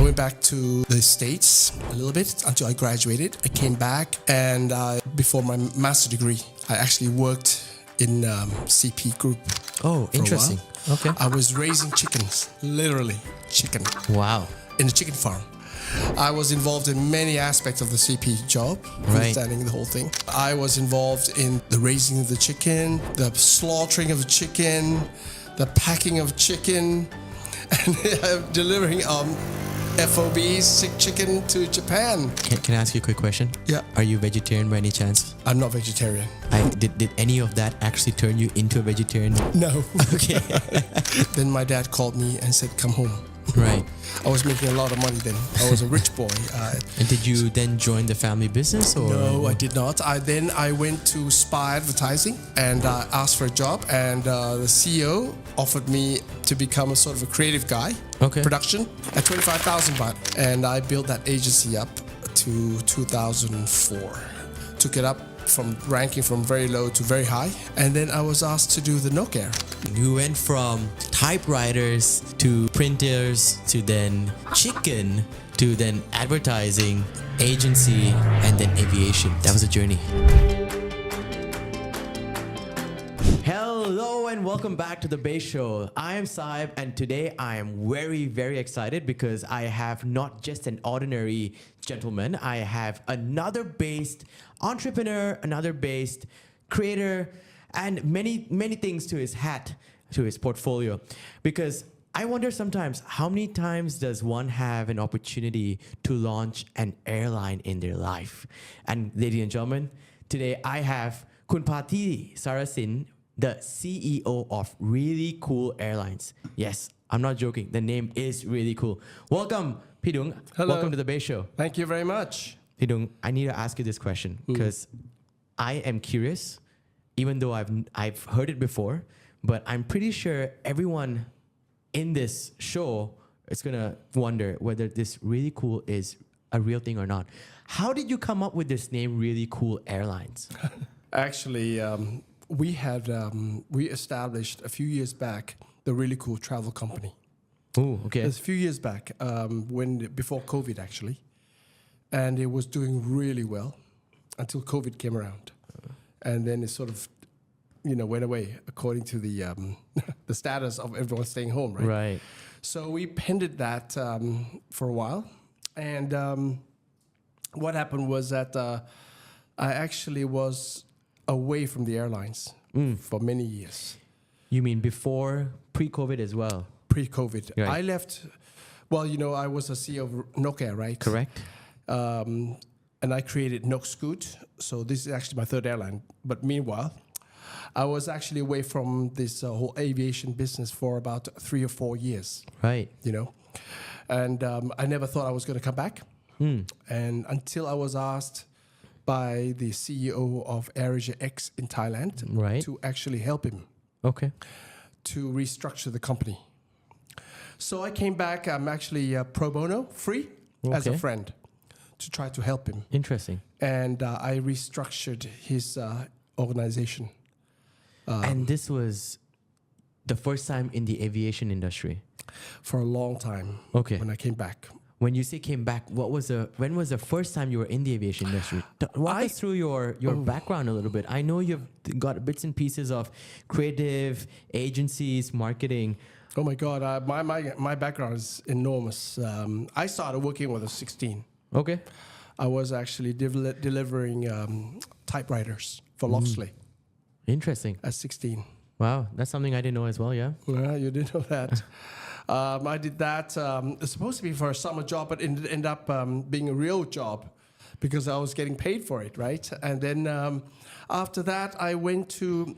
went back to the States a little bit until I graduated. I came back and before my master's degree, I actually worked in CP Group. Oh, interesting. Okay. I was raising chickens, literally chicken. Wow. In a chicken farm. I was involved in many aspects of the CP job, understanding the whole thing. I was involved in the raising of the chicken, the slaughtering of the chicken, the packing of chicken, and delivering FOBs, sick chicken to Japan. Can I ask you a quick question? Yeah. Are you vegetarian by any chance? I'm not vegetarian. Did any of that actually turn you into a vegetarian? No. Okay. Then my dad called me and said, come home. Right. I was making a lot of money then. I was a rich boy. And did you then join the family business? Or? No, I did not. I went to Spy Advertising and asked for a job. And the CEO offered me to become a sort of a creative guy, production, at 25,000 baht. And I built that agency up to 2004. Took it up from ranking from very low to very high. And then I was asked to do the Nokia. You went from typewriters to printers to then chicken to then advertising, agency, and then aviation. That was a journey. Hello and welcome back to the Base Show. I am Saib and today I am very, very excited because I have not just an ordinary gentleman. I have another based entrepreneur, another based creator, and many, many things to his hat, to his portfolio. Because I wonder sometimes, how many times does one have an opportunity to launch an airline in their life? And ladies and gentlemen, today I have Kun Pati Sarasin, the CEO of Really Cool Airlines. Yes, I'm not joking. The name is really cool. Welcome, Pidung. Hello. Welcome to the Base Show. Thank you very much. Pidung, I need to ask you this question because I am curious, even though I've heard it before, but I'm pretty sure everyone in this show is gonna wonder whether this Really Cool is a real thing or not. How did you come up with this name, Really Cool Airlines? Actually, we established a few years back the Really Cool Travel Company. Oh, okay. It was a few years back, before COVID actually, and it was doing really well until COVID came around, and then it sort of, went away according to the the status of everyone staying home, right? Right. So we pended that for a while, and what happened was that I actually was away from the airlines for many years. You mean before pre-COVID as well? Pre-COVID. Right. I left, I was a CEO of Nokia, right? Correct. And I created Nokscoot. So this is actually my third airline. But meanwhile, I was actually away from this whole aviation business for about 3 or 4 years. Right. And I never thought I was going to come back. And until I was asked by the CEO of AirAsia X in Thailand to actually help him to restructure the company. So I came back. I'm actually pro bono, free, as a friend, to try to help him. Interesting. And I restructured his organization. And this was the first time in the aviation industry? For a long time. Okay. When I came back. When you say came back, when was the first time you were in the aviation industry? Walk us through your background a little bit. I know you've got bits and pieces of creative, agencies, marketing. Oh my God, my background is enormous. I started working when I was 16. Okay. I was actually delivering typewriters for Loxley. Interesting. At 16. Wow, that's something I didn't know as well, yeah? Yeah, you didn't know that. I did that. It's supposed to be for a summer job, but it ended up being a real job because I was getting paid for it, right? And then after that, I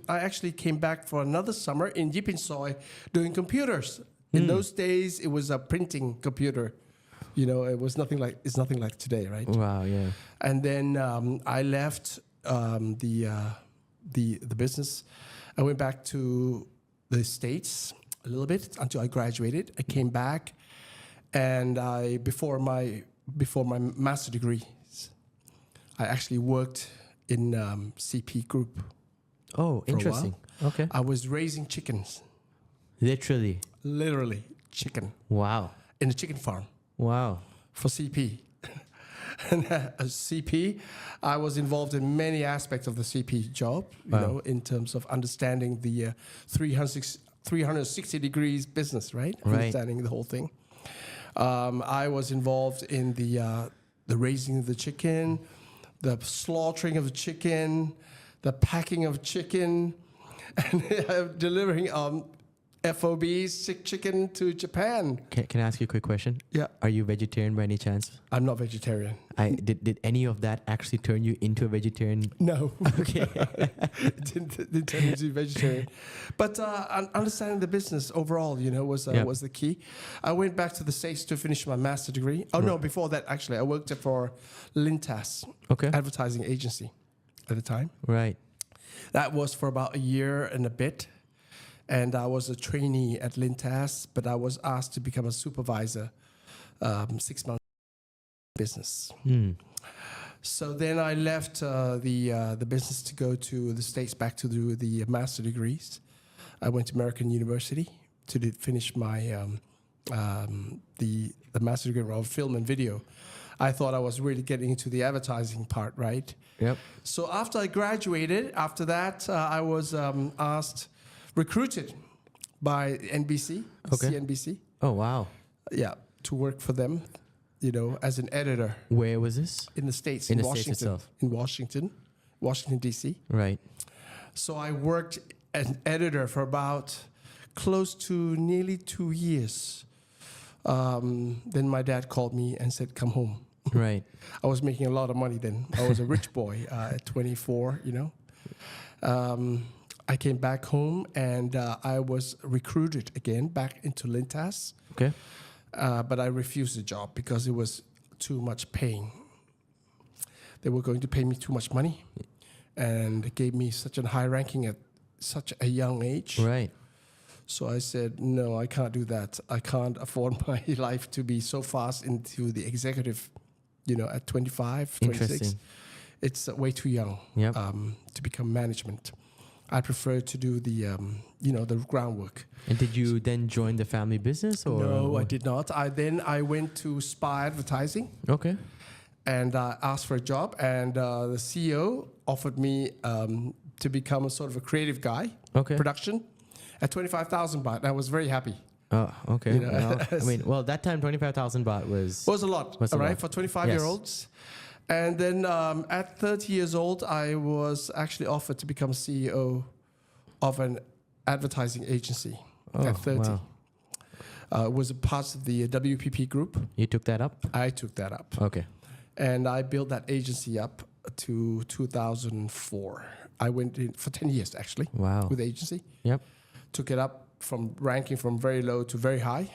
actually came back for another summer in Yipinsoy doing computers. In those days, it was a printing computer. It was it's nothing like today, right? Wow, yeah. And then I left the business. I went back to the States a little bit until I graduated. I came back, and before my master's degree, I actually worked in CP Group. Oh, interesting. Okay. I was raising chickens. Literally Chicken. Wow. In a chicken farm. Wow. for CP. And as CP, I was involved in many aspects of the CP job, Wow. you know, in terms of understanding the 360 degrees business, right? Right. Understanding the whole thing. I was involved in the raising of the chicken, the slaughtering of the chicken, the packing of chicken, and delivering FOBs, sick chicken to Japan. Can I ask you a quick question? Yeah, Are you vegetarian by any chance? I'm not vegetarian. Did any of that actually turn you into a vegetarian? No. Okay. didn't turn into vegetarian. But understanding the business overall, you know, was the key. I went back to the States to finish my master's degree. Oh, no, before that, actually, I worked for Lintas, Okay. advertising agency at the time. Right. That was for about a year and a bit. And I was a trainee at Lintas, but I was asked to become a supervisor 6 months business. Hmm. So then I left the business to go to the States back to do the master degrees. I went to American University to finish my the master degree of film and video. I thought I was really getting into the advertising part, right? Yep. So after I graduated, after that, I was recruited by NBC, Okay. CNBC, Oh, wow. yeah, to work for them, you know, as an editor Where was this? in the States, In in the States Washington, itself. in Washington, D.C. Right. So I worked as an editor for about close to nearly 2 years. Then my dad called me and said, come home. Right. I was making a lot of money then. I was a rich boy at 24, you know. I came back home and I was recruited again back into Lintas. Okay. But I refused the job because it was too much paying. They were going to pay me too much money and gave me such a high ranking at such a young age. Right. So I said, no, I can't do that. I can't afford my life to be so fast into the executive, you know, at 25, 26. Interesting. It's way too young Yep. to become management. I prefer to do the, you know, the groundwork. And did you then join the family business or? No, I did not. I went to Spy Advertising Okay. and asked for a job. And the CEO offered me to become a sort of a creative guy, Okay. production, at 25,000 baht. I was very happy. Oh, okay. You know, Well, I mean, well, that time 25,000 baht was. It was a lot, Was a all right, lot. for 25-year-olds. And then at 30 years old, I was actually offered to become CEO of an advertising agency Oh, at 30. wow. It was a part of the WPP group. You took that up? I took that up. Okay. And I built that agency up to 2004. I went in for 10 years, actually, Wow. with the agency. Yep. Took it up from ranking from very low to very high.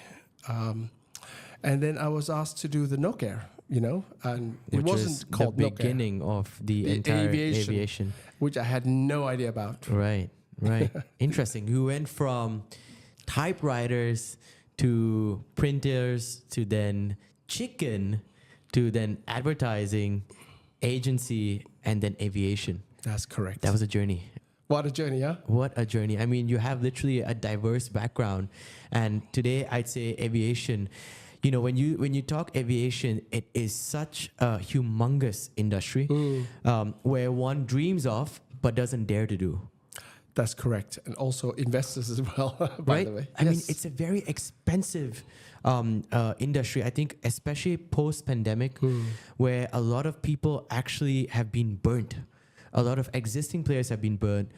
And then I was asked to do the Nokia, you know, and it Which wasn't was called the Nokia, beginning of the The entire Aviation. aviation. which I had no idea about. Right. Right. Interesting. You went from typewriters to printers to then chicken to then advertising, agency, and then aviation. That's correct. That was a journey. What a journey, huh? What a journey. I mean, you have literally a diverse background. And today I'd say aviation, you know, when you talk aviation, it is such a humongous industry where one dreams of but doesn't dare to do. That's correct. And also investors as well, by Right? the way. I mean, Yes. it's a very expensive industry. I think especially post-pandemic where a lot of people actually have been burnt. A lot of existing players have been burnt.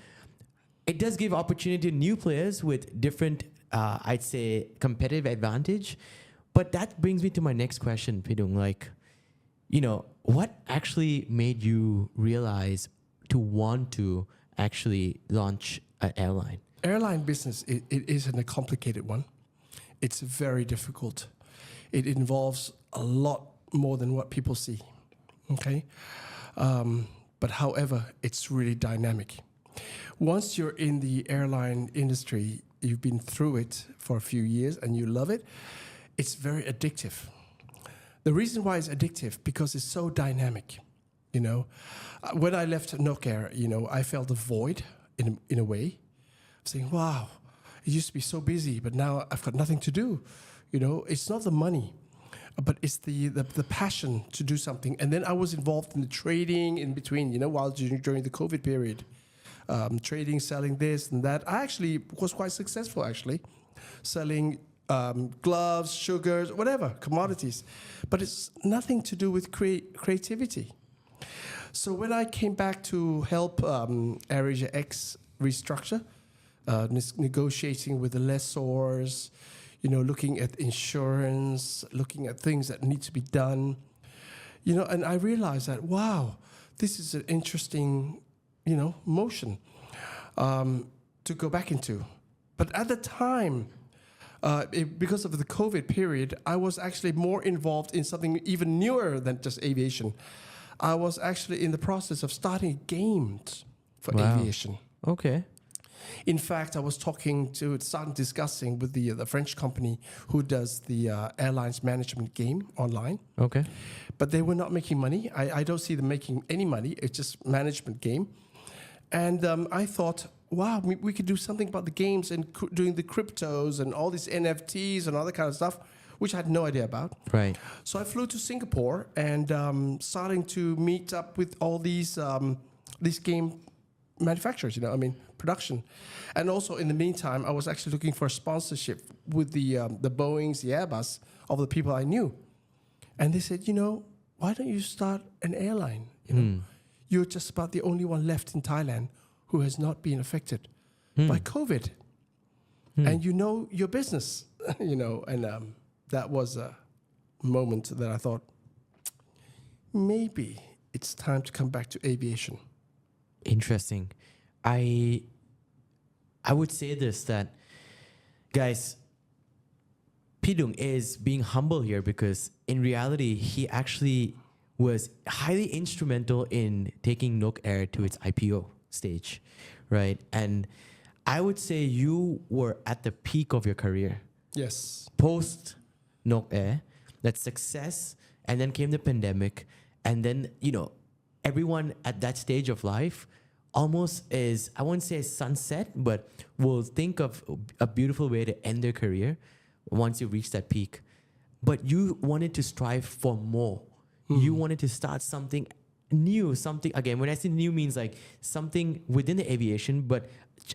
It does give opportunity to new players with different, I'd say, competitive advantage. But that brings me to my next question, Pidung. Like, you know, what actually made you realize to want to actually launch an airline? Airline business, it isn't a complicated one. It's very difficult. It involves a lot more than what people see, okay? But however, it's really dynamic. Once you're in the airline industry, you've been through it for a few years and you love it, it's very addictive. The reason why it's addictive, because it's so dynamic, you know? When I left Nokia, you know, I felt a void in a way. Saying, wow, it used to be so busy, but now I've got nothing to do. You know, it's not the money. but it's the passion to do something. And then I was involved in the trading in between, while during the COVID period, trading, selling this and that. I actually was quite successful, actually, selling gloves, sugars, whatever, commodities. But it's nothing to do with creativity. So when I came back to help AirAsia X restructure, negotiating with the lessors, looking at insurance, looking at things that need to be done, and I realized that, wow, this is an interesting, motion to go back into. But at the time, because of the COVID period, I was actually more involved in something even newer than just aviation. I was actually in the process of starting games for aviation. Okay. In fact, I was starting discussing with the French company who does the airlines management game online. Okay. But they were not making money. I don't see them making any money. It's just management game. And I thought, wow, we could do something about the games and doing the cryptos and all these NFTs and all that kind of stuff, which I had no idea about. Right. So I flew to Singapore and starting to meet up with all these game manufacturers, production. And also in the meantime, I was actually looking for a sponsorship with the Boeings, the Airbus, of the people I knew. And they said, why don't you start an airline? You're just about the only one left in Thailand who has not been affected by COVID. And your business, and that was a moment that I thought, maybe it's time to come back to aviation. Interesting. I would say this, that, guys, Pidung is being humble here because in reality, he actually was highly instrumental in taking Nook Air to its IPO stage, right? And I would say you were at the peak of your career. Yes. Post Nook Air, that success, and then came the pandemic, and then, everyone at that stage of life almost is, I won't say sunset, but will think of a beautiful way to end their career once you reach that peak. But you wanted to strive for more. You wanted to start something new, something, again, when I say new means like something within the aviation, but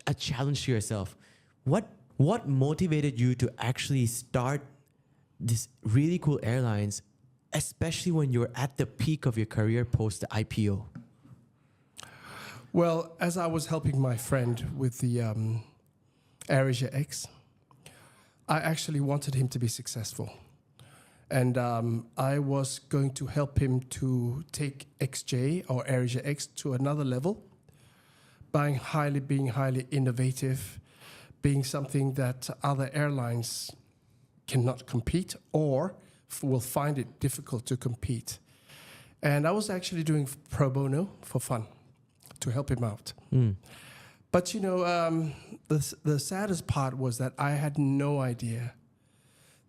a challenge to yourself. What motivated you to actually start this Really Cool Airlines, especially when you're at the peak of your career post the IPO? Well, as I was helping my friend with the AirAsia X, I actually wanted him to be successful. And I was going to help him to take XJ or AirAsia X to another level by being highly innovative, being something that other airlines cannot compete or will find it difficult to compete. And I was actually doing pro bono for fun to help him out. But the saddest part was that I had no idea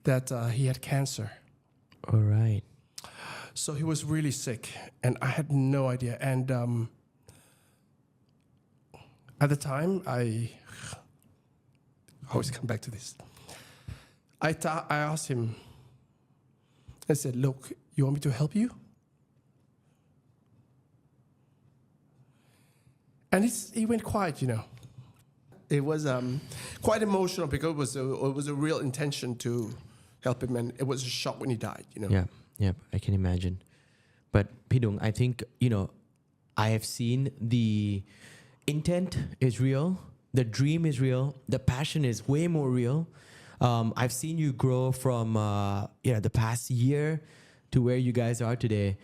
that he had cancer. All right. So he was really sick, and I had no idea. And at the time, I always come back to this. I asked him, I said, look, you want me to help you? And he went quiet, It was quite emotional because it was a real intention to help him, and it was a shock when he died, Yeah, I can imagine. But Pidung, I think, I have seen the intent is real, the dream is real, the passion is way more real. I've seen you grow from the past year to where you guys are today.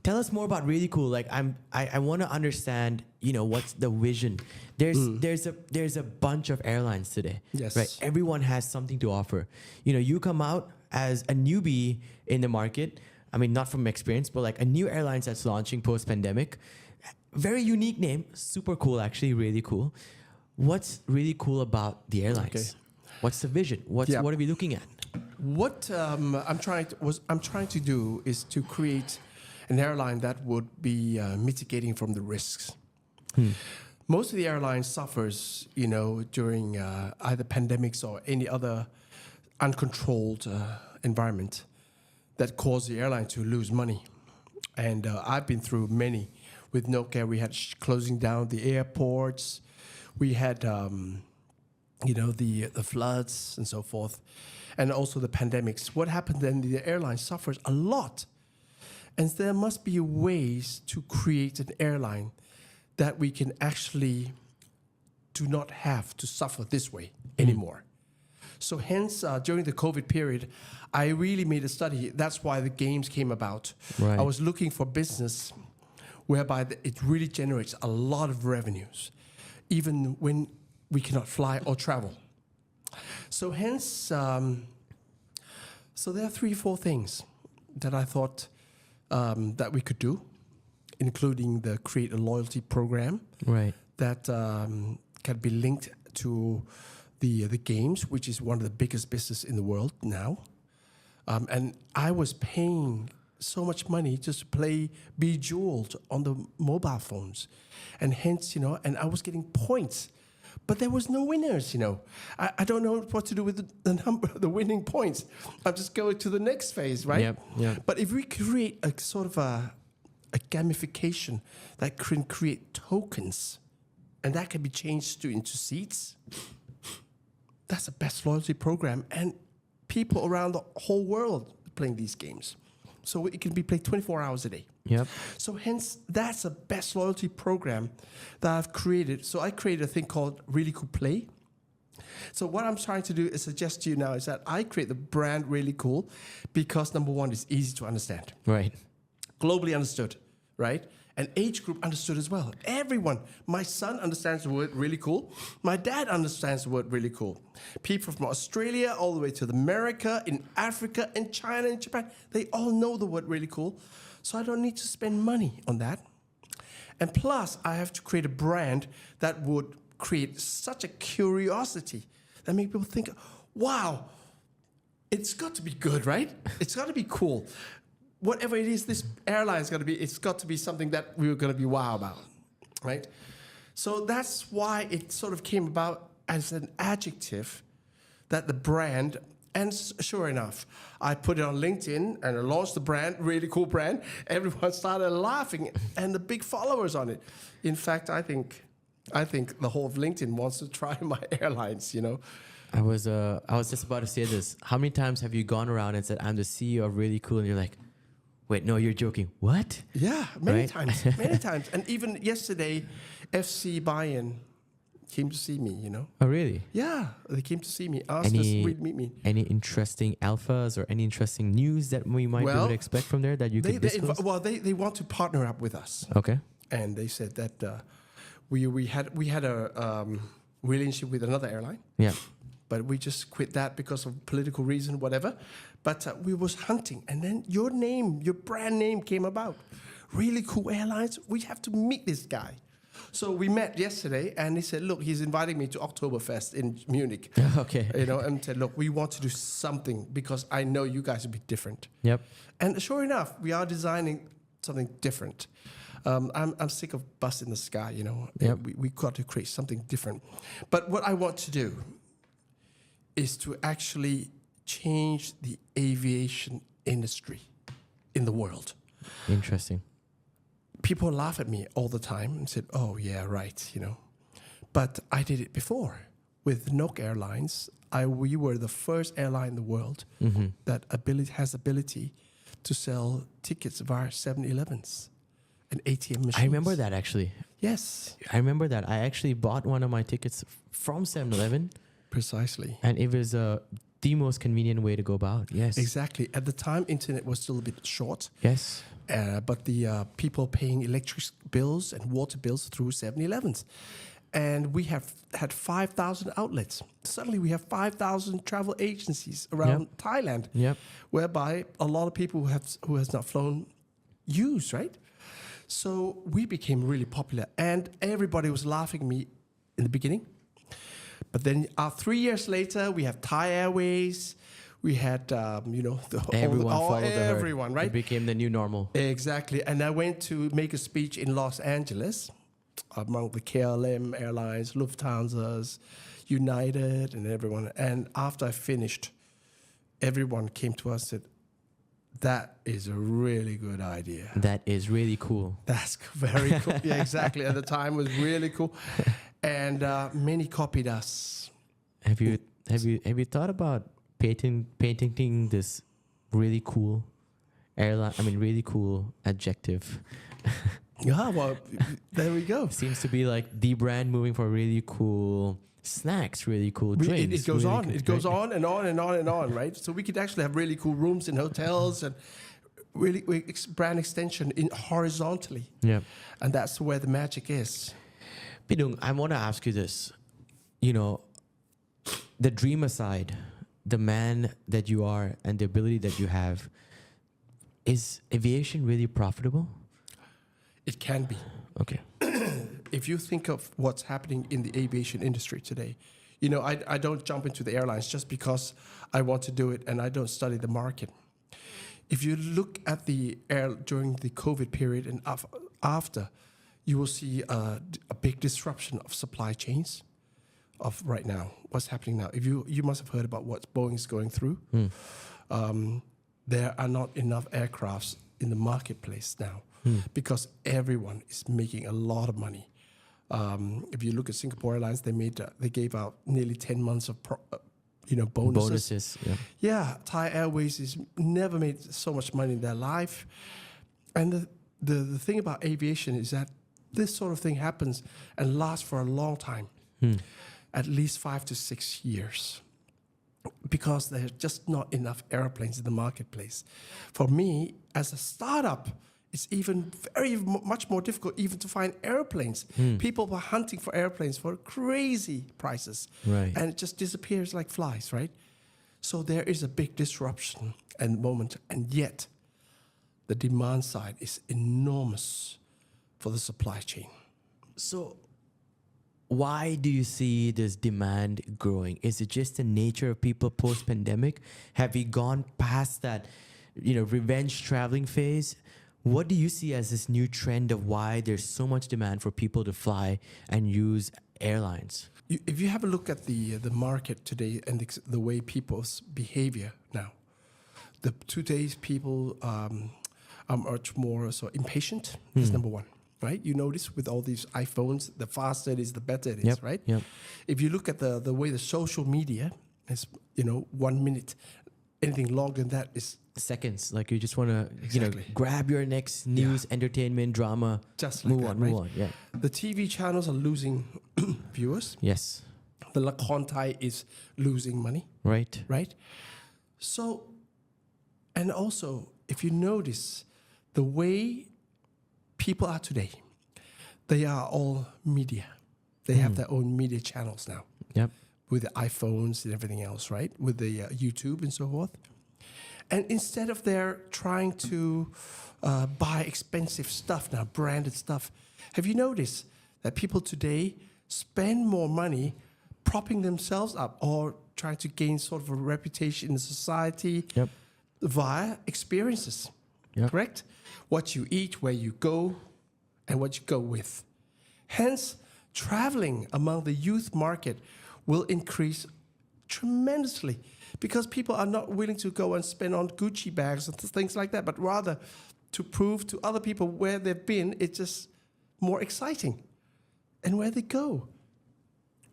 Tell us more about Really Cool. Like I want to understand, what's the vision. There's a bunch of airlines today. Yes. Right. Everyone has something to offer. You come out as a newbie in the market. I mean, not from experience, but like a new airline that's launching post-pandemic. Very unique name, super cool, actually, really cool. What's really cool about the airlines? Okay. What's the vision? What are we looking at? What I'm trying to do is to create an airline that would be mitigating from the risks. Most of the airlines suffers, during either pandemics or any other uncontrolled environment. that caused the airline to lose money. And I've been through many. With Nokia, we had closing down the airports. We had, the floods and so forth, and also the pandemics. What happened then? The airline suffers a lot. And there must be ways to create an airline that we can actually do not have to suffer this way anymore. So hence, during the COVID period, I really made a study. That's why the games came about. Right. I was looking for business whereby it really generates a lot of revenues, even when we cannot fly or travel. So hence, so there are 3-4 things that I thought that we could do, including the create a loyalty program, Right. that can be linked to the games, which is one of the biggest business in the world now. And I was paying so much money just to play Bejeweled on the mobile phones, and hence, and I was getting points, but there was no winners. I don't know what to do with the number, the winning points. I'm just going to the next phase, right? Yep. But if we create a sort of a gamification that can create tokens, and that can be changed into seats, that's the best loyalty program, and people around the whole world playing these games. So it can be played 24 hours a day. Yep. So hence, that's the best loyalty program that I've created. So I created a thing called Really Cool Play. So what I'm trying to do is suggest to you now is that I create the brand Really Cool because number one, it's easy to understand. Right. Globally understood, right? And age group understood as well. Everyone. My son understands the word really cool. My dad understands the word really cool. People from Australia all the way to America, in Africa, in China, in Japan, they all know the word really cool. So I don't need to spend money on that. And plus, I have to create a brand that would create such a curiosity that make people think, wow, it's got to be good, right? It's got to be cool. Whatever it is, this airline is going to be, it's got to be something that we're going to be wow about, right? So that's why it sort of came about as an adjective that the brand, and sure enough, I put it on LinkedIn and I launched the brand, Really Cool brand. Everyone started laughing and the big followers on it. In fact, I think the whole of LinkedIn wants to try my airlines, I was just about to say this. How many times have you gone around and said, I'm the CEO of Really Cool, and you're like, wait, no, you're joking. What? Yeah, many Right? times, many times. And even yesterday, FC Bayern came to see me, Oh, really? Yeah, they came to see me, asked us to meet me. Any interesting alphas or any interesting news that we might be able to expect from there that you could disclose? They want to partner up with us. Okay. And they said that we had a relationship with another airline. Yeah. But we just quit that because of political reason, whatever. But we was hunting, and then your brand name came about. Really Cool Airlines. We have to meet this guy. So we met yesterday, and he said, look, he's inviting me to Oktoberfest in Munich. Okay. And said, look, we want to do something because I know you guys will be different. Yep. And sure enough, we are designing something different. I'm sick of bus in the sky, Yep. We got to create something different. But what I want to do is to actually change the aviation industry in the world. Interesting. People laugh at me all the time and said, oh, yeah, right, But I did it before. With Nokia Airlines, we were the first airline in the world that has ability to sell tickets via 7-Elevens and ATM machines. I remember that, actually. Yes. I remember that. I actually bought one of my tickets from 7-Eleven. Precisely. And it was the most convenient way to go about. Yes. Exactly. At the time, internet was still a bit short. Yes. But the people paying electric bills and water bills through 7-Elevens. And we have had 5,000 outlets. Suddenly we have 5,000 travel agencies around Thailand. Yep. Whereby a lot of people who has not flown use, right? So we became really popular. And everybody was laughing at me in the beginning. But then 3 years later, we have Thai Airways. We had, Everyone followed the herd. everyone, right? It became the new normal. Exactly. And I went to make a speech in Los Angeles among the KLM airlines, Lufthansa's, United, and everyone. And after I finished, everyone came to us and said, That is a really good idea. That is really cool. That's very cool. Yeah, exactly. At the time, it was really cool, and many copied us. Have you thought about patenting this really cool airline? I mean, really cool adjective. Yeah, well, there we go. Seems to be like the brand moving for really cool snacks, really cool It, drinks. it goes really on. cool- It goes right? on and on and on and on, right? So we could actually have really cool rooms in hotels and really brand extension in horizontally, Yeah. and that's where the magic is. Pidung, I want to ask you this. You know, the dream aside, the man that you are and the ability that you have, is aviation really profitable? It can be. Okay. If you think of what's happening in the aviation industry today, you know, I don't jump into the airlines just because I want to do it and I don't study the market. If you look at the air during the COVID period and after, you will see a big disruption of supply chains of right now. What's happening now? If you must have heard about what Boeing is going through. There are not enough aircrafts in the marketplace now because everyone is making a lot of money. If you look at Singapore Airlines, they gave out nearly 10 months of bonuses. Yeah. Yeah, Thai Airways has never made so much money in their life. And the thing about aviation is that this sort of thing happens and lasts for a long time, at least 5 to 6 years, because there's just not enough airplanes in the marketplace. For me, as a startup, it's even much more difficult even to find airplanes. People were hunting for airplanes for crazy prices, Right. and it just disappears like flies, right? So there is a big disruption and moment, and yet the demand side is enormous for the supply chain. So, why do you see this demand growing? Is it just the nature of people post-pandemic? Have we gone past that, revenge traveling phase? What do you see as this new trend of why there's so much demand for people to fly and use airlines? If you have a look at the market today and the way people's behavior now, today's people are much more impatient. That's number one, right? You notice with all these iPhones, the faster it is, the better it is, right? Yep. If you look at the way the social media is, 1 minute, anything longer than that is Seconds, like you just want to, Exactly. grab your next news, entertainment, drama, just like move that, on, right? move on. Yeah. The TV channels are losing viewers. Yes. The Lakhon Thai is losing money, Right. right? So, and also, if you notice the way people are today, they are all media. They have their own media channels now Yep. with the iPhones and everything else, right? With the YouTube and so forth. And instead of they're trying to buy expensive stuff now, branded stuff, have you noticed that people today spend more money propping themselves up or trying to gain sort of a reputation in society Yep. via experiences? Yep. Correct? What you eat, where you go, and what you go with. Hence, traveling among the youth market will increase tremendously because people are not willing to go and spend on Gucci bags and things like that, but rather to prove to other people where they've been, it's just more exciting. And where they go.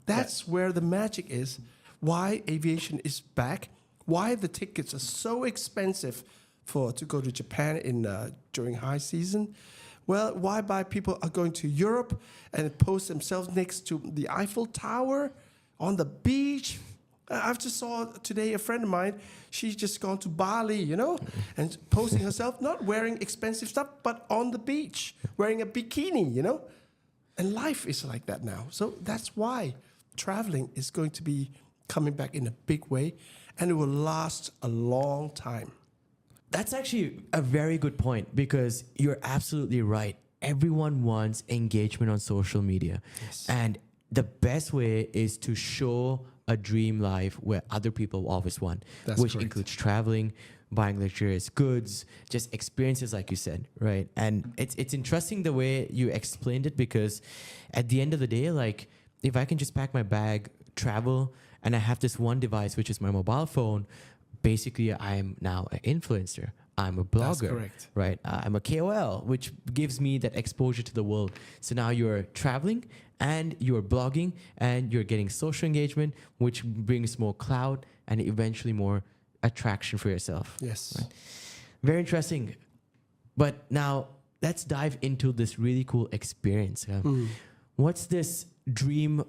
That's where the magic is, why aviation is back, why the tickets are so expensive to go to Japan during high season. Well, why people are going to Europe and post themselves next to the Eiffel Tower on the beach. I've just saw today a friend of mine, she's just gone to Bali, and posting herself, not wearing expensive stuff, but on the beach, wearing a bikini, And life is like that now. So that's why traveling is going to be coming back in a big way, and it will last a long time. That's actually a very good point because you're absolutely right. Everyone wants engagement on social media. Yes. And the best way is to show a dream life where other people always want, That's which correct. includes traveling, buying luxurious goods, just experiences like you said, right? And it's interesting the way you explained it because at the end of the day, like if I can just pack my bag, travel, and I have this one device, which is my mobile phone, basically I am now an influencer. I'm a blogger. That's correct. Right? I'm a KOL, which gives me that exposure to the world. So now you're traveling and you're blogging and you're getting social engagement, which brings more clout and eventually more attraction for yourself. Yes. Right? Very interesting. But now let's dive into this really cool experience. What's this dream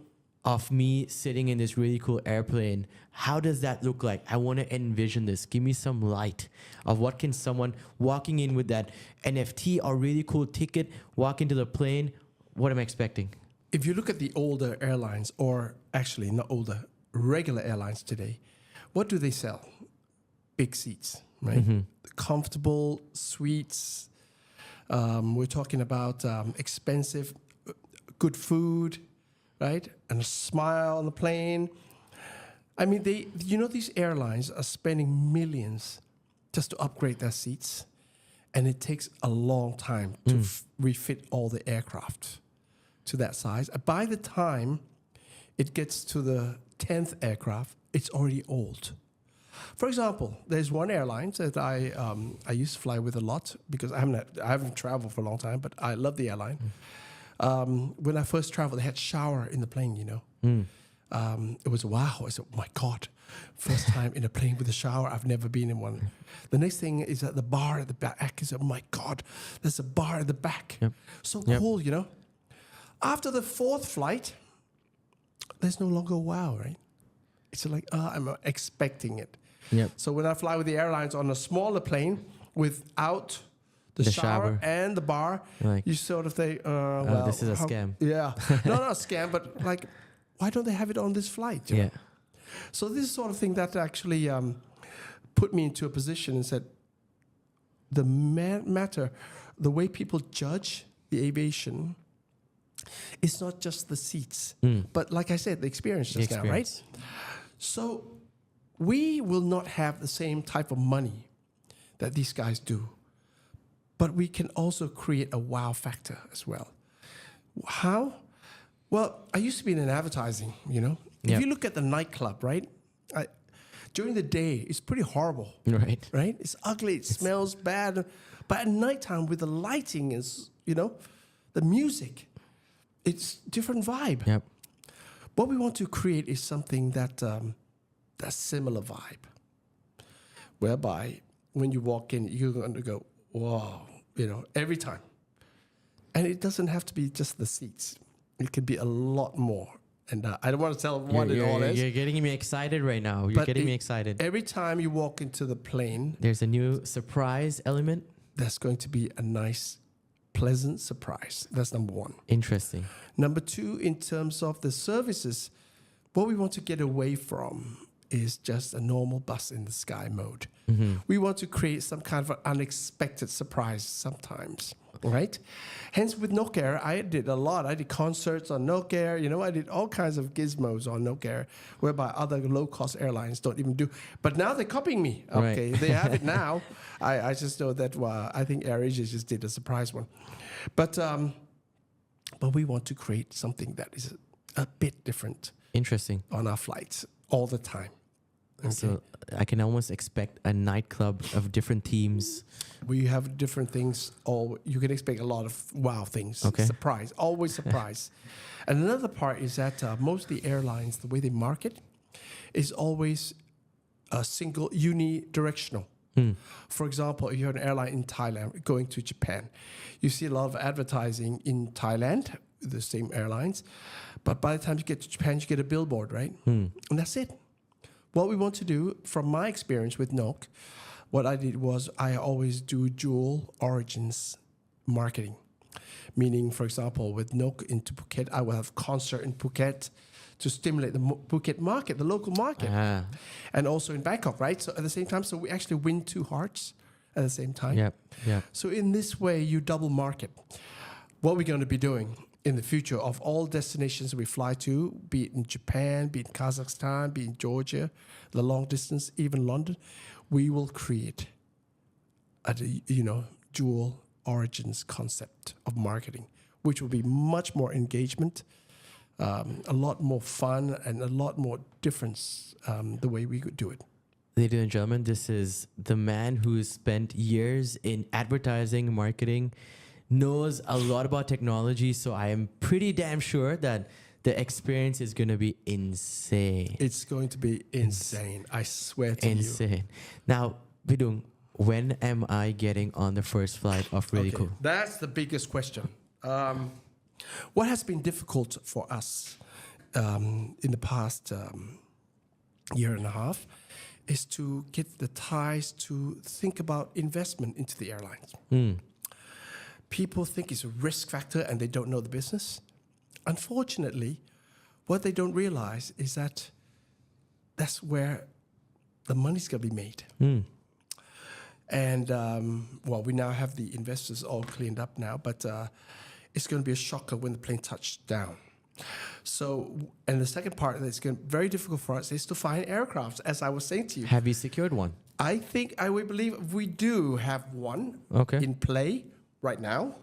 of me sitting in this really cool airplane? How does that look like? I want to envision this. Give me some light of what can someone walking in with that NFT or really cool ticket walk into the plane. What am I expecting? If you look at the older airlines, or actually not older, regular airlines today, what do they sell? Big seats, right? Comfortable suites. We're talking about expensive, good food, right? And a smile on the plane. I mean, these airlines are spending millions just to upgrade their seats, and it takes a long time to refit all the aircraft to that size. By the time it gets to the 10th aircraft, it's already old. For example, there's one airline that I used to fly with a lot because I haven't traveled for a long time, but I love the airline. When I first traveled, they had shower in the plane, you know. It was wow. I said, oh my God, first time in a plane with a shower. I've never been in one. The next thing is at the bar at the back. I said, oh my God, there's a bar at the back. So cool, you know. After the fourth flight, there's no longer wow, right? It's like, I'm expecting it. So when I fly with the airlines on a smaller plane without the shower and the bar, like, you sort of think, well, this is a scam. Yeah. No, not a scam, but like, why don't they have it on this flight? You know? So this is sort of thing that actually put me into a position and said, the matter, the way people judge the aviation, it's not just the seats, but like I said, the experience just now, right? So we will not have the same type of money that these guys do, but we can also create a wow factor as well. How? Well, I used to be in advertising, you know. If you look at the nightclub, right? During the day, it's pretty horrible. Right? It's ugly, it smells bad. But at nighttime, with the lighting, is, you know, the music, it's different vibe. What we want to create is something that similar vibe, whereby when you walk in, you're going to go, wow, you know, every time. And it doesn't have to be just the seats. It could be a lot more. And I don't want to tell what it all is. You're getting me excited right now. You're getting me excited. Every time you walk into the plane, there's a new surprise element. That's going to be a nice, pleasant surprise. That's number one. Interesting. Number two, in terms of the services, what we want to get away from is just a normal bus in the sky mode. We want to create some kind of an unexpected surprise sometimes, right? Hence, with Nok Air, I did a lot. I did concerts on Nok Air. You know, I did all kinds of gizmos on Nok Air, whereby other low-cost airlines don't even do. But now they're copying me. Okay, they have it now. I just know that I think AirAsia just did a surprise one. But we want to create something that is a bit different. Interesting. On our flights all the time. Okay. So I can almost expect a nightclub of different themes. We have different things, or you can expect a lot of wow things. Okay. Surprise, always surprise. And another part is that most of the airlines, the way they market, is always a single, unidirectional. For example, if you're an airline in Thailand going to Japan, you see a lot of advertising in Thailand, the same airlines, but by the time you get to Japan, you get a billboard, right? And that's it. What we want to do, from my experience with Nok, what I did was I always do dual origins marketing. Meaning, for example, with Nok into Phuket, I will have concert in Phuket to stimulate the Phuket market, the local market. And also in Bangkok, right? So at the same time, so we actually win two hearts at the same time. So in this way, you double market. What we're going to be doing in the future of all destinations we fly to, be it in Japan, be it in Kazakhstan, be it in Georgia, the long distance, even London, we will create a dual origins concept of marketing, which will be much more engagement, a lot more fun, and a lot more difference the way we could do it. Ladies and gentlemen, this is the man who's spent years in advertising, marketing, knows a lot about technology. So I am pretty damn sure that the experience is going to be insane. It's going to be insane. I swear to you. Insane. Now, Bidung, when am I getting on the first flight of Really Cool? That's the biggest question. What has been difficult for us in the past year and a half is to get the ties to think about investment into the airlines. People think it's a risk factor and they don't know the business. Unfortunately, what they don't realize is that that's where the money's going to be made. And, we now have the investors all cleaned up now, but it's going to be a shocker when the plane touches down. So, and the second part that's going to be very difficult for us is to find aircrafts, as I was saying to you. Have you secured one? I think, I would believe we do have one in play right now.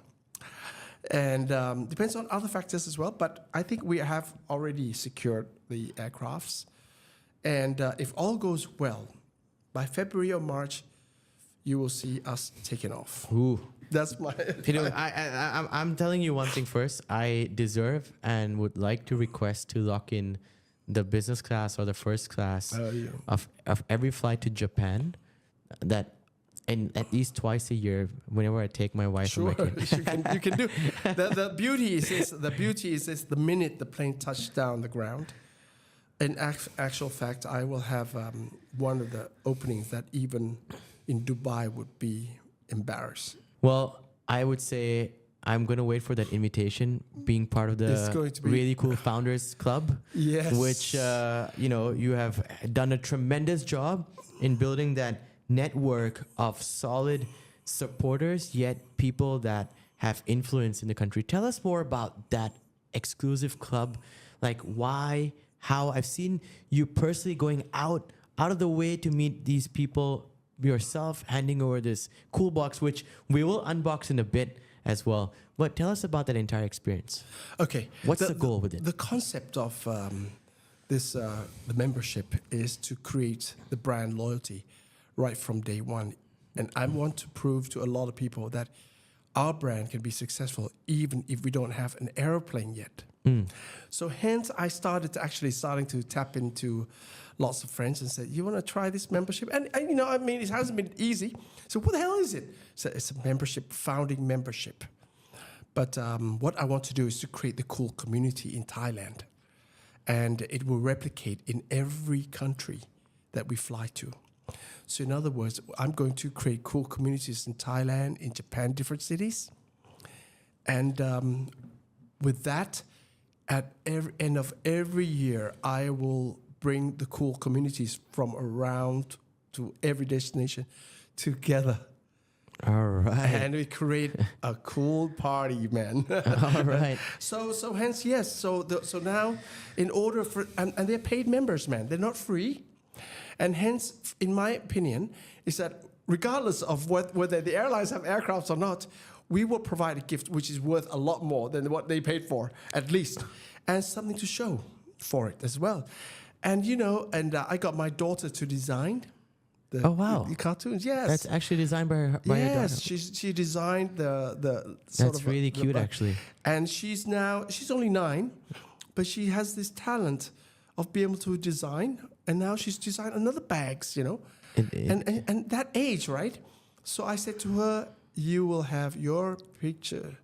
And depends on other factors as well, but I think we have already secured the aircrafts. And if all goes well, by February or March, you will see us taking off. Ooh. That's my... I'm telling you one thing first. I deserve and would like to request to lock in the business class or the first class of every flight to Japan. That, and at least twice a year, whenever I take my wife and my kid. you can do. The beauty is the minute the plane touched down the ground. In actual fact, I will have one of the openings that even in Dubai would be embarrassed. Well, I would say I'm going to wait for that invitation, being part of the Really Cool Founders Club. Yes. Which, you have done a tremendous job in building that network of solid supporters, yet people that have influence in the country. Tell us more about that exclusive club. Like why, how. I've seen you personally going out of the way to meet these people yourself, handing over this cool box, which we will unbox in a bit as well. But tell us about that entire experience. Okay. What's the goal with it? The concept of the membership is to create the brand loyalty right from day one. And I want to prove to a lot of people that our brand can be successful even if we don't have an aeroplane yet. So hence I starting to tap into lots of friends and said, you want to try this membership? And it hasn't been easy. So what the hell is it? So it's a membership, founding membership. But what I want to do is to create the cool community in Thailand. And it will replicate in every country that we fly to. So in other words, I'm going to create cool communities in Thailand, in Japan, different cities. And with that, at end of every year, I will bring the cool communities from around to every destination together. All right. And we create a cool party, man. All right. So hence, yes. So now, in order for... And they're paid members, man. They're not free. And hence, in my opinion, is that regardless of whether the airlines have aircrafts or not, we will provide a gift which is worth a lot more than what they paid for, at least. And something to show for it as well. And, I got my daughter to design the cartoons. Yes. That's actually designed by your daughter. Yes, she designed the sort That's of... really cute, actually. And she's only 9, but she has this talent of being able to design. And now she's designed another bags, And that age, right? So I said to her, you will have your picture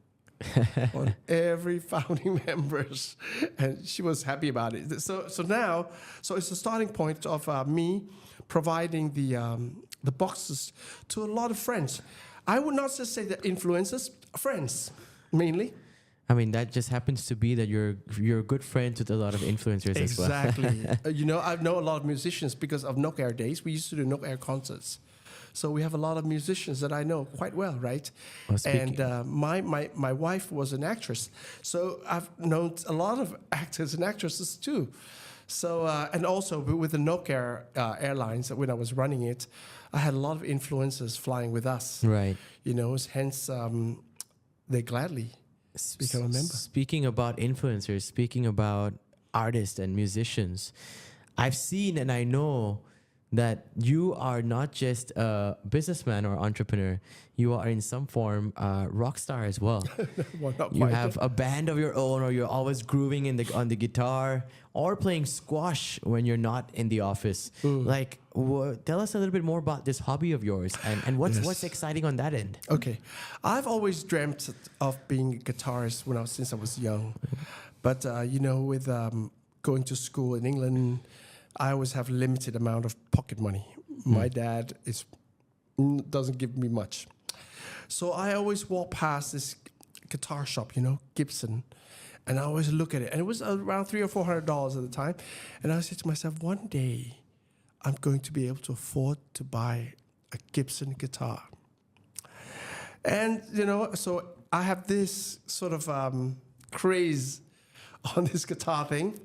on every founding members, and she was happy about it. So it's the starting point of me providing the boxes to a lot of friends. I would not just say that influencers, friends mainly. I mean, that just happens to be that you're good friends with a lot of influencers as well. Exactly. I know a lot of musicians because of Nok Air days. We used to do Nok Air concerts. So we have a lot of musicians that I know quite well, right? And my wife was an actress. So I've known a lot of actors and actresses too. So, and also with the Nok Air Airlines, when I was running it, I had a lot of influencers flying with us. Right. Hence they gladly become a member. Speaking about influencers, speaking about artists and musicians, I've seen and I know that you are not just a businessman or entrepreneur, you are in some form a rock star as well. Well, not You quite. have a band of your own, or you're always grooving on the guitar, or playing squash when you're not in the office. Like, tell us a little bit more about this hobby of yours, and what's Yes. exciting on that end. Okay, I've always dreamt of being a guitarist since I was young, but with going to school in England, I always have limited amount of pocket money. My dad doesn't give me much, so I always walk past this guitar shop, Gibson, and I always look at it, and it was around $300 or $400 at the time, and I said to myself, one day, I'm going to be able to afford to buy a Gibson guitar. And, so I have this sort of craze on this guitar thing.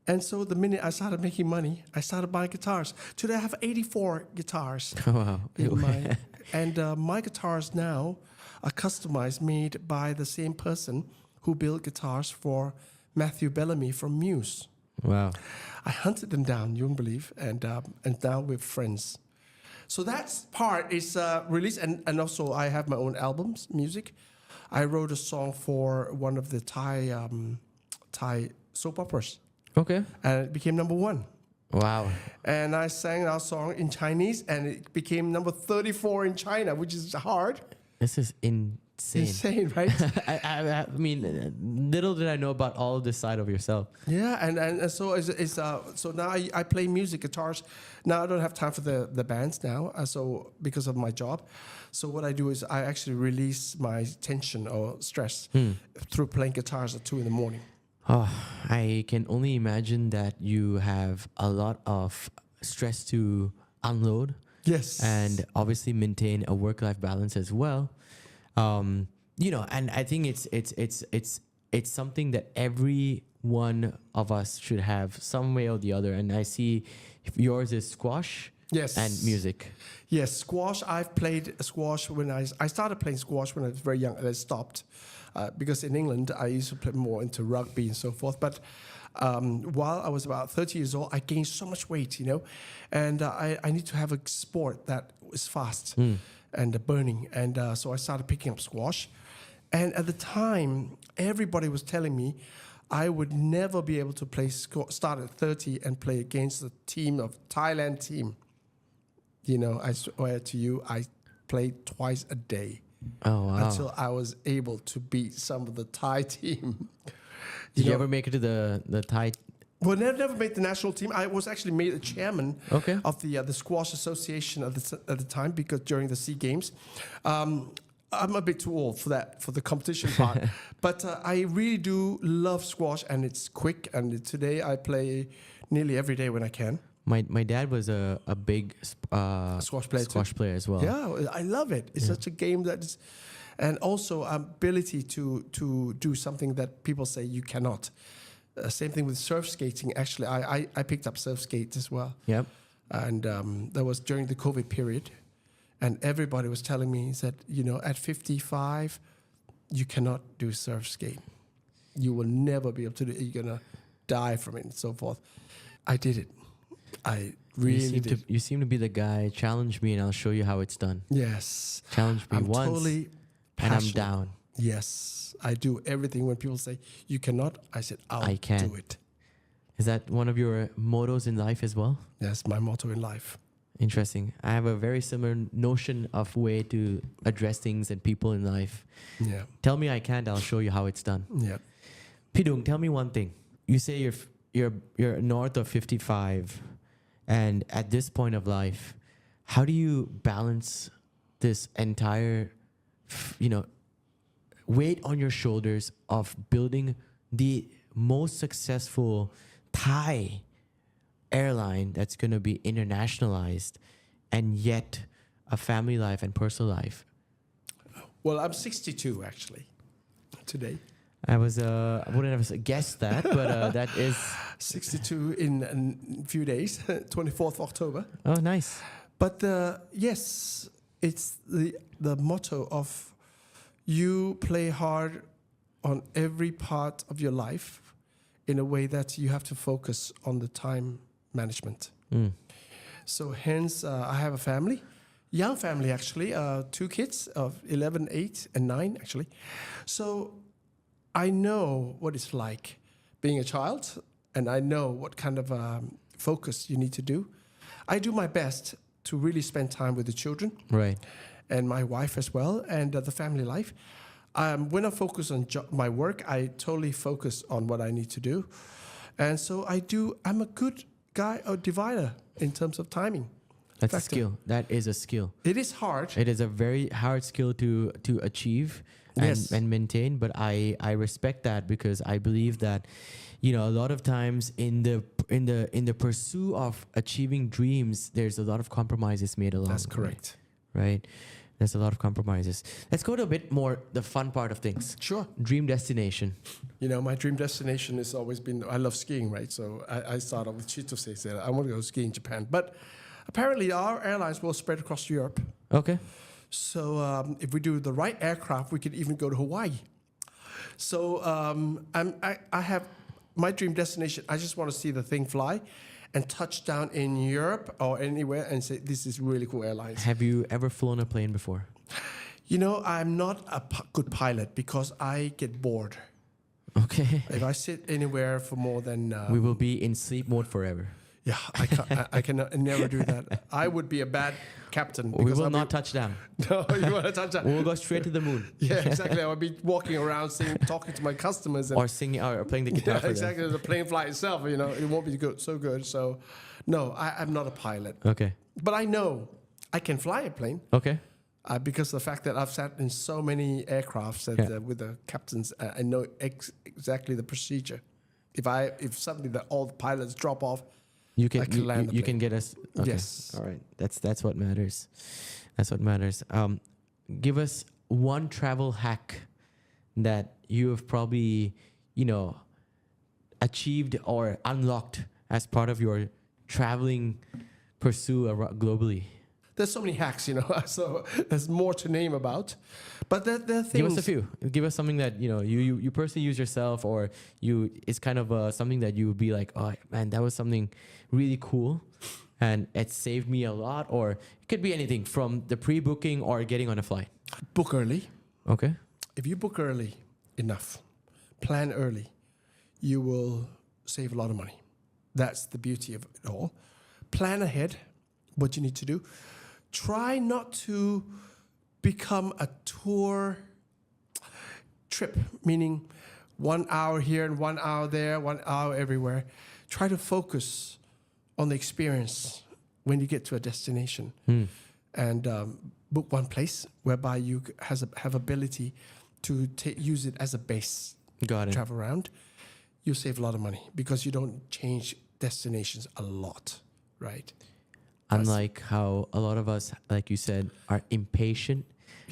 And so the minute I started making money, I started buying guitars. Today I have 84 guitars. Wow. And my guitars now are customized, made by the same person who built guitars for Matthew Bellamy from Muse. Wow. I hunted them down, you won't believe, and now we're friends. So that part is released, and also I have my own albums, music. I wrote a song for one of the Thai soap operas, Okay. and it became number 1. Wow. And I sang our song in Chinese, and it became number 34 in China, which is hard. This is insane. Insane, right? I mean, little did I know about all of this side of yourself. Yeah, and so so now I play music, guitars. Now I don't have time for the bands now, so because of my job. So what I do is I actually release my tension or stress through playing guitars at 2 a.m. Oh, I can only imagine that you have a lot of stress to unload. Yes. And obviously maintain a work-life balance as well. And I think it's something that every one of us should have some way or the other. And I see yours is squash. Yes. And music. Yes, squash. I've played squash when I started playing squash when I was very young, and I stopped because in England I used to play more into rugby and so forth. But while I was about 30 years old, I gained so much weight, and I need to have a sport that is fast and burning. And so I started picking up squash. And at the time, everybody was telling me I would never be able to start at 30 and play against the Thailand team. I swear to you, I played twice a day. Oh, wow. Until I was able to beat some of the Thai team. Did you ever make it to the Thai? Well, never made the national team. I was actually made a chairman of the squash association at the time, because during the SEA Games, I'm a bit too old for the competition part. But I really do love squash, and it's quick. And today I play nearly every day when I can. My dad was a big Squash player as well. Yeah, I love it. It's such a game that is, and also ability to do something that people say you cannot. Same thing with surf skating. Actually, I picked up surf skates as well. Yep. And that was during the COVID period, and everybody was telling me that at 55, you cannot do surf skate. You will never be able to do it. You're gonna die from it and so forth. I did it. I really did. You seem to be the guy. Challenge me, and I'll show you how it's done. Yes. Challenge me I'm once, totally and I'm passionate. down. Yes, I do everything. When people say you cannot, I said I can. do it. Is that one of your mottos in life as well? That's my motto in life. Interesting. I have a very similar notion of way to address things and people in life. Yeah. Tell me I can't, I'll show you how it's done. Yeah. Pidung, tell me one thing. You say you're north of 55, and at this point of life, how do you balance this entire, weight on your shoulders of building the most successful Thai airline that's going to be internationalizionalized, and yet a family life and personal life? Well, I'm 62 actually today. I wouldn't have guessed that, but that is 62 in a few days, 24th October. Oh, nice. But yes, it's the motto of you play hard on every part of your life in a way that you have to focus on the time management. So hence, I have a family, young family actually, 2 kids of 11, 8, and 9 actually. So I know what it's like being a child, and I know what kind of focus you need to do. I do my best to really spend time with the children. Right. And my wife as well, and the family life. When I focus on my work, I totally focus on what I need to do. And so I'm a good guy, a divider in terms of timing. That's a skill. That is a skill. It is hard. It is a very hard skill to achieve and maintain, but I respect that because I believe that, you know, a lot of times in the pursuit of achieving dreams, there's a lot of compromises made along. That's correct. Right? There's a lot of compromises. Let's go to a bit more the fun part of things. Sure. Dream destination. You know, my dream destination has always been, I love skiing, right? So I started with Chitose, said I want to go skiing in Japan. But apparently our airlines will spread across Europe. Okay. So if we do the right aircraft, we could even go to Hawaii. So I have my dream destination. I just want to see the thing fly and touch down in Europe or anywhere and say, this is Really Cool Airlines. Have you ever flown a plane before? You know, I'm not a good pilot because I get bored. Okay. If I sit anywhere for more than... we will be in sleep mode forever. Yeah, I can never do that. I would be a bad captain. We will not touch down. No, you want to touch down. We'll go straight to the moon. Yeah, exactly. I would be walking around, talking to my customers. And or singing or playing the guitar for exactly. The plane flight itself, you know, it won't be so good. So, no, I'm not a pilot. Okay. But I know I can fly a plane. Okay. Because of the fact that I've sat in so many aircrafts that, with the captains, I know exactly the procedure. If suddenly all the pilots drop off, you can get us. Okay. Yes. All right. That's what matters. That's what matters. Give us one travel hack that you have probably, you know, achieved or unlocked as part of your traveling pursuit globally. There's so many hacks, you know, so there's more to name about. But there are things. Give us a few. Give us something that, you know, you personally use yourself, or it's kind of something that you would be like, oh man, that was something really cool and it saved me a lot. Or it could be anything from the pre-booking or getting on a flight. Book early. Okay. If you book early enough, plan early, you will save a lot of money. That's the beauty of it all. Plan ahead what you need to do. Try not to become a tour trip, meaning 1 hour here and 1 hour there, 1 hour everywhere. Try to focus on the experience when you get to a destination, and book one place whereby you have ability to use it as a base. Got it. Travel around. You save a lot of money because you don't change destinations a lot, right? Unlike how a lot of us, like you said, are impatient,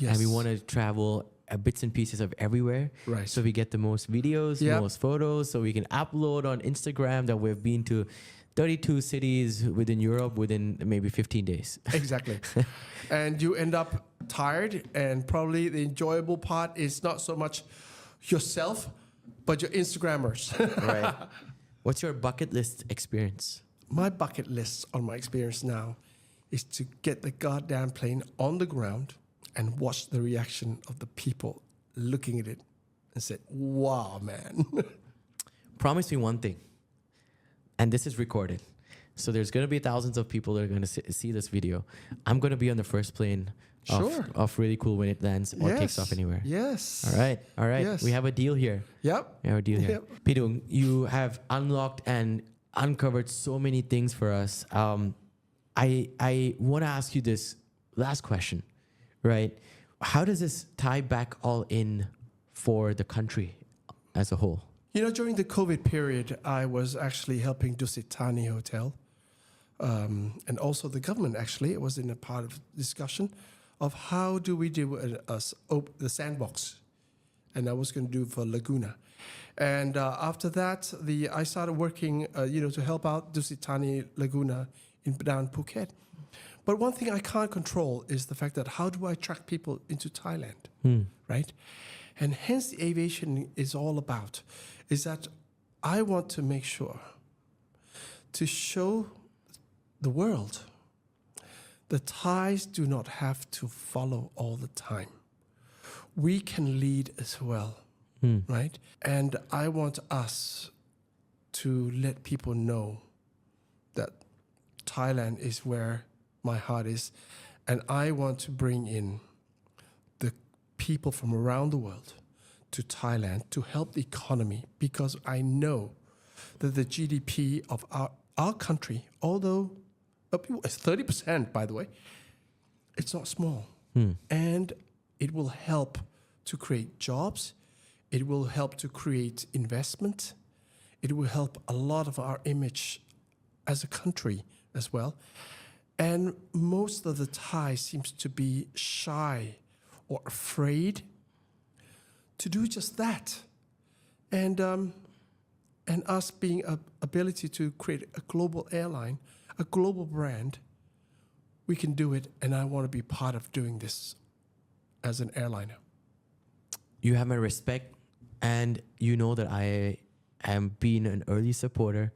and we want to travel bits and pieces of everywhere. Right. So we get the most videos, most photos, so we can upload on Instagram that we've been to 32 cities within Europe within maybe 15 days. Exactly. And you end up tired, and probably the enjoyable part is not so much yourself, but your Instagrammers. Right. What's your bucket list experience? My bucket list on my experience now is to get the goddamn plane on the ground and watch the reaction of the people looking at it and say, wow, man. Promise me one thing, and this is recorded. So there's going to be thousands of people that are going to see this video. I'm going to be on the first plane of Really Cool when it lands or takes off anywhere. Yes. All right. Yes. We have a deal here. Yep. We have a deal here. Yep. Pidung, you have unlocked and uncovered so many things for us. I want to ask you this last question, right? How does this tie back all in for the country as a whole? You know, during the COVID period, I was actually helping Dusit Thani Hotel, and also the government. Actually, it was in a part of discussion of how do we do the sandbox, and I was going to do for Laguna. And after that, I started working, to help out Dusit Thani Laguna down Phuket. But one thing I can't control is the fact that how do I attract people into Thailand, right? And hence the aviation is all about, is that I want to make sure to show the world the Thais do not have to follow all the time. We can lead as well, right? And I want us to let people know that Thailand is where my heart is. And I want to bring in the people from around the world to Thailand to help the economy, because I know that the GDP of our country, although it's 30%, by the way, it's not small. And it will help to create jobs. It will help to create investment. It will help a lot of our image as a country as well. And most of the Thai seems to be shy or afraid to do just that. And us being an ability to create a global airline, a global brand, we can do it. And I want to be part of doing this as an airliner. You have my respect, and you know that I am being an early supporter,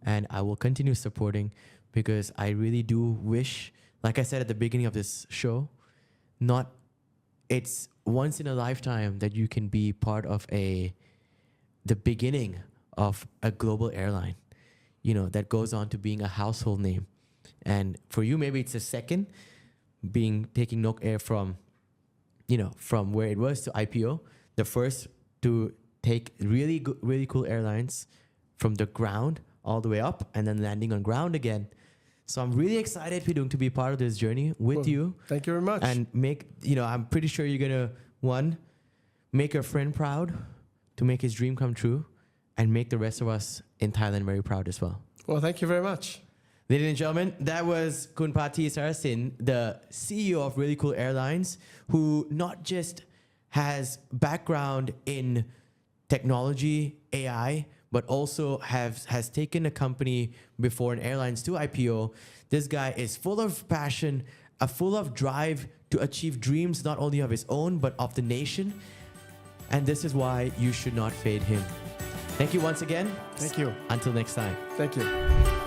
and I will continue supporting, because I really do wish, like I said at the beginning of this show, it's once in a lifetime that you can be part of the beginning of a global airline, that goes on to being a household name. And for you, maybe it's a second, taking Nok Air from where it was to IPO, the first to take really cool airlines from the ground all the way up and then landing on ground again. So I'm really excited, Pidung, to be part of this journey with you. Thank you very much. And I'm pretty sure you're going to, one, make your friend proud, to make his dream come true, and make the rest of us in Thailand very proud as well. Well, thank you very much. Ladies and gentlemen, that was Kun Pati Sarasin, the CEO of Really Cool Airlines, who not just has background in technology, AI, but also has taken a company before in airlines to IPO. This guy is full of passion, full of drive to achieve dreams not only of his own, but of the nation. And this is why you should not fade him. Thank you once again. Thank you. Until next time. Thank you.